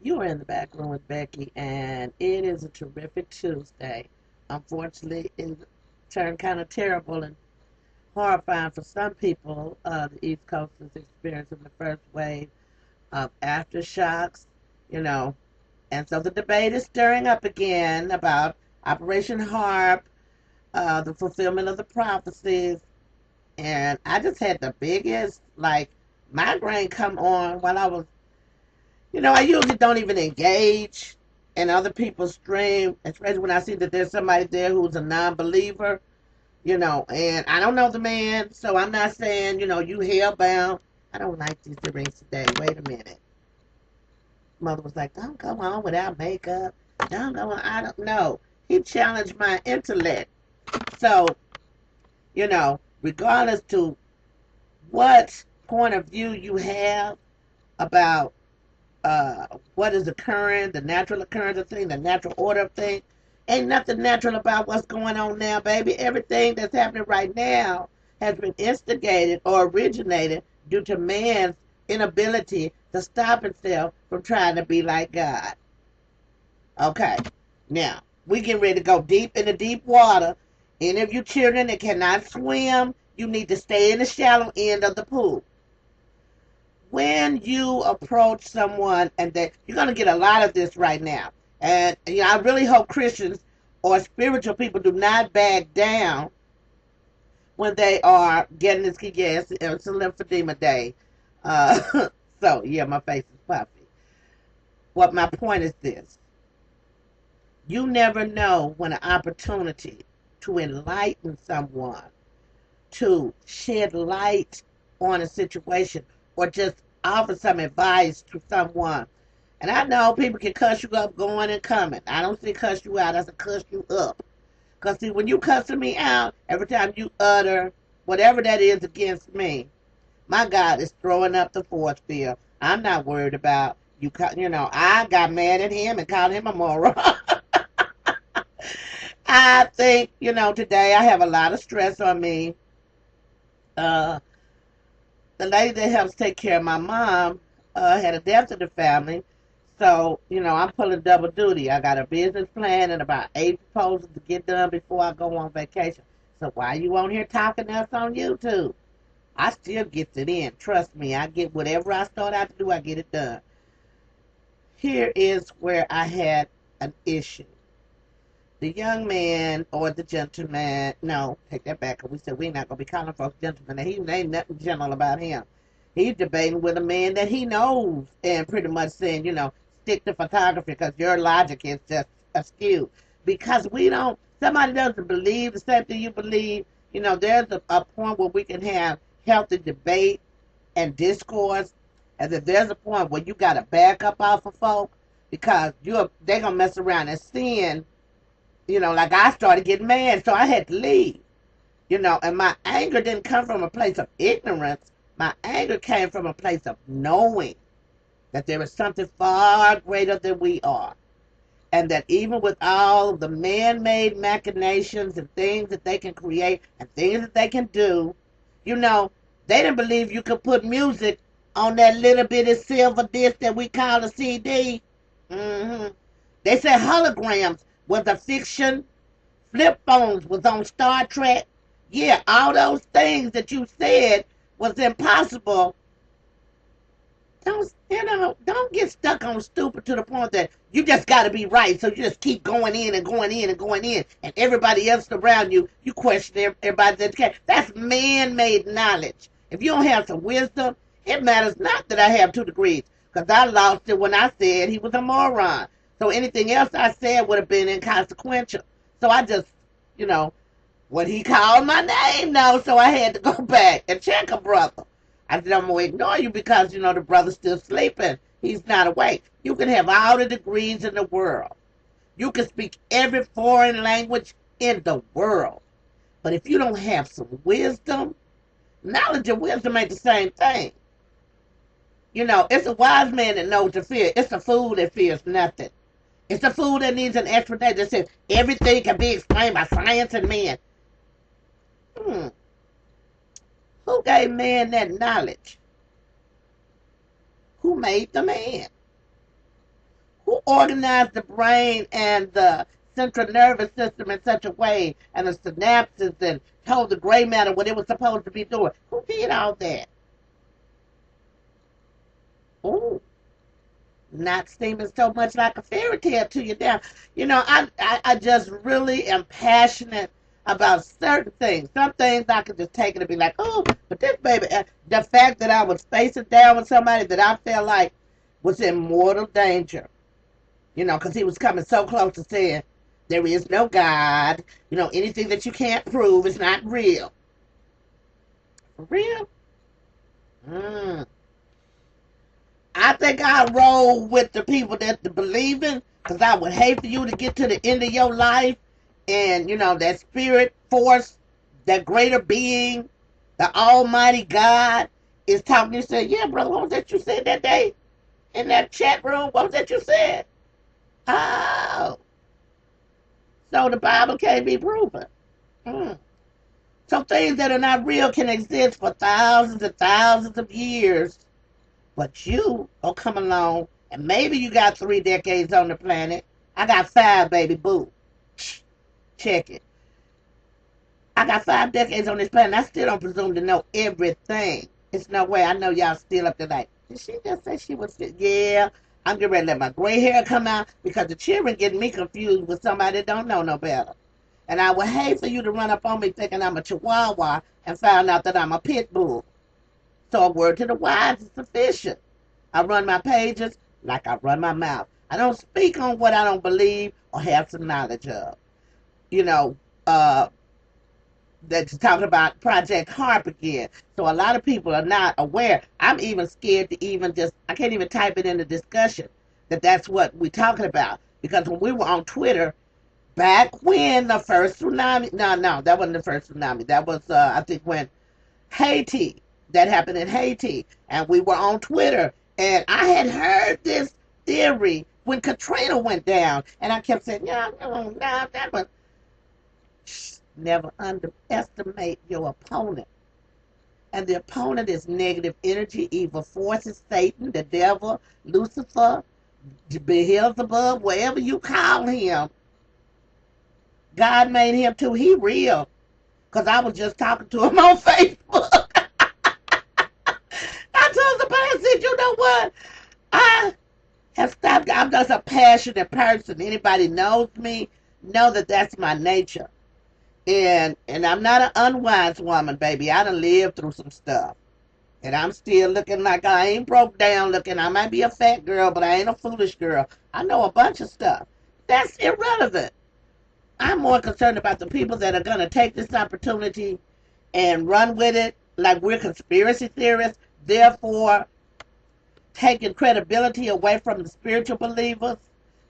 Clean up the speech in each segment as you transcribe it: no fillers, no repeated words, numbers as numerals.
You are in the back room with Becky, and it is a terrific Tuesday. Unfortunately, it turned kind of terrible and horrifying for some people. The East Coast is experiencing the first wave of aftershocks, you know, and so the debate is stirring up again about Operation HARP, the fulfillment of the prophecies, and I just had the biggest migraine come on while I was. I usually don't even engage in other people's stream, especially when I see that there's somebody there who's a non-believer, and I don't know the man, so I'm not saying, you hellbound. I don't like these earrings today. Wait a minute. Mother was like, don't go on without makeup. Don't go on. I don't know. He challenged my intellect. So, regardless to what point of view you have about what is occurring, the natural occurrence of things, the natural order of things. Ain't nothing natural about what's going on now, baby. Everything that's happening right now has been instigated or originated due to man's inability to stop himself from trying to be like God. Okay, now we get ready to go deep into deep water. Any of you children that cannot swim, you need to stay in the shallow end of the pool. When you approach someone, and you're going to get a lot of this right now, and I really hope Christians or spiritual people do not back down when they are getting this. Yes, it's a lymphedema day. So yeah, my face is puffy. What my point is this: you never know when an opportunity to enlighten someone, to shed light on a situation, or just offer some advice to someone. And I know people can cuss you up going and coming. I don't say cuss you out, I say cuss you up. Because see, when you cussing me out, every time you utter whatever that is against me, my God is throwing up the force field. I'm not worried about you. I got mad at him and called him a moron. I think, today I have a lot of stress on me. Uh, the lady that helps take care of my mom had a death in the family. So, I'm pulling double duty. I got a business plan and about 8 proposals to get done before I go on vacation. So why you on here talking to us on YouTube? I still get it in. Trust me, I get whatever I start out to do, I get it done. Here is where I had an issue. The young man or the gentleman, no, take that back, because we said we're not going to be calling folks gentlemen. He ain't nothing gentle about him. He's debating with a man that he knows and pretty much saying, stick to photography because your logic is just askew. Because somebody doesn't believe the same thing you believe. There's a point where we can have healthy debate and discourse. And if there's a point where you got to back up off of folk because they're going to mess around and sin, like I started getting mad, so I had to leave. And my anger didn't come from a place of ignorance. My anger came from a place of knowing that there is something far greater than we are. And that even with all of the man-made machinations and things that they can create and things that they can do, they didn't believe you could put music on that little bitty silver disc that we call a CD. They said holograms was a fiction. Flip phones was on Star Trek. Yeah, all those things that you said was impossible. Don't get stuck on stupid to the point that you just got to be right. So you just keep going in and going in and going in, and everybody else around you, you question everybody's education. That's man-made knowledge. If you don't have some wisdom, it matters not that I have 2 degrees, because I lost it when I said he was a moron. So anything else I said would have been inconsequential. So I just, you know, when he called my name, no, so I had to go back and check a brother. I said, I'm going to ignore you because, the brother's still sleeping. He's not awake. You can have all the degrees in the world. You can speak every foreign language in the world. But if you don't have some wisdom, knowledge and wisdom ain't the same thing. It's a wise man that knows to fear. It's a fool that fears nothing. It's a fool that needs an explanation that says everything can be explained by science and men. Hmm. Who gave man that knowledge? Who made the man? Who organized the brain and the central nervous system in such a way, and the synapses, and told the gray matter what it was supposed to be doing? Who did all that? Oh, not seeming so much like a fairy tale to you now. I just really am passionate about certain things. Some things I could just take it and be like, oh, but this baby, the fact that I was facing down with somebody that I felt like was in mortal danger, because he was coming so close to saying, there is no God, anything that you can't prove is not real. For real? Mm. I think I roll with the people that believe in, because I would hate for you to get to the end of your life and, that spirit force, that greater being, the almighty God is talking to you, say, yeah, brother, what was that you said that day in that chat room? What was that you said? Oh, so the Bible can't be proven. Mm. So things that are not real can exist for thousands and thousands of years. But you will come along, and maybe you got 3 decades on the planet. I got 5, baby boo. Check it. I got 5 decades on this planet. I still don't presume to know everything. It's no way. I know y'all still up to like, did she just say she was fit? Yeah. I'm getting ready to let my gray hair come out because the children getting me confused with somebody that don't know no better. And I would hate for you to run up on me thinking I'm a chihuahua and find out that I'm a pit bull. So a word to the wise is sufficient. I run my pages like I run my mouth. I don't speak on what I don't believe or have some knowledge of. You know, uh, that's talking about Project Harp again. So a lot of people are not aware. I'm even scared to even I can't even type it in the discussion that that's what we're talking about. Because when we were on Twitter, back when the first tsunami, no, that wasn't the first tsunami. That was, I think, when Haiti, that happened in Haiti. And we were on Twitter. And I had heard this theory when Katrina went down. And I kept saying, yeah, no, that was. Never underestimate your opponent. And the opponent is negative energy, evil forces, Satan, the devil, Lucifer, Beelzebub, whatever you call him. God made him too. He real. Because I was just talking to him on Facebook. I told somebody, I said, you know what? I have stopped. I'm just a passionate person. Anybody knows me, know that that's my nature. And I'm not an unwise woman, baby. I done lived through some stuff. And I'm still looking like I ain't broke down looking. I might be a fat girl, but I ain't a foolish girl. I know a bunch of stuff. That's irrelevant. I'm more concerned about the people that are going to take this opportunity and run with it like we're conspiracy theorists, therefore taking credibility away from the spiritual believers,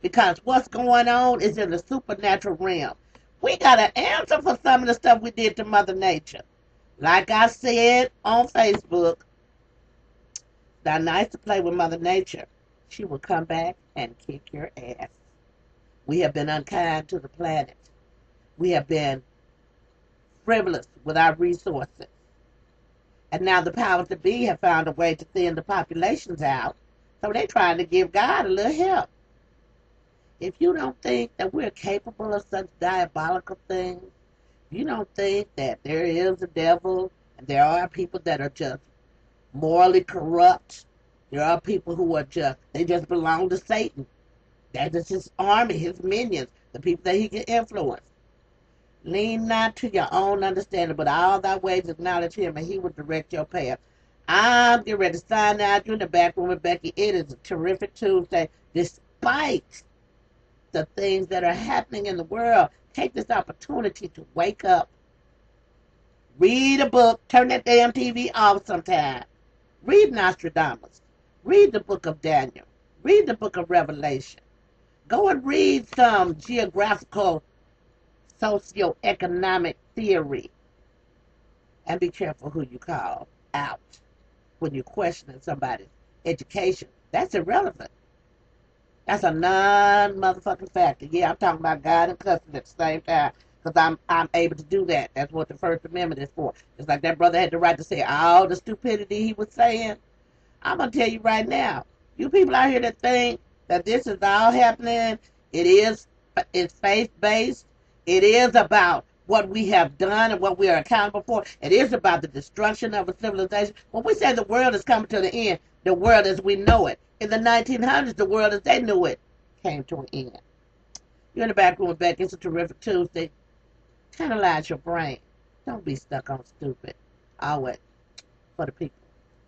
because what's going on is in the supernatural realm. We got an answer for some of the stuff we did to Mother Nature. Like I said on Facebook, it's not nice to play with Mother Nature. She will come back and kick your ass. We have been unkind to the planet. We have been frivolous with our resources. And now the powers that be have found a way to thin the populations out. So they're trying to give God a little help. If you don't think that we're capable of such diabolical things, you don't think that there is a devil and there are people that are just morally corrupt. There are people who are they just belong to Satan. That is his army, his minions, the people that he can influence. Lean not to your own understanding, but all thy ways acknowledge him, and he will direct your path. I'm getting ready to sign out. You in the back room with Becky. It is a terrific Tuesday. Despite the things that are happening in the world, take this opportunity to wake up. Read a book. Turn that damn TV off sometime. Read Nostradamus. Read the book of Daniel. Read the book of Revelation. Go and read some geographical socioeconomic theory, and be careful who you call out when you're questioning somebody's education. That's irrelevant. That's a non-motherfucking factor. Yeah, I'm talking about God and cussing at the same time, because I'm able to do that. That's what the First Amendment is for. It's like that brother had the right to say all the stupidity he was saying. I'm going to tell you right now, you people out here that think that this is all happening. It's faith based. It is about what we have done and what we are accountable for. It is about the destruction of a civilization. When we say the world is coming to the end, the world as we know it. In the 1900s, the world as they knew it came to an end. You're in the back room with Becky. It's a terrific Tuesday. Analyze your brain. Don't be stuck on stupid. Always for the people.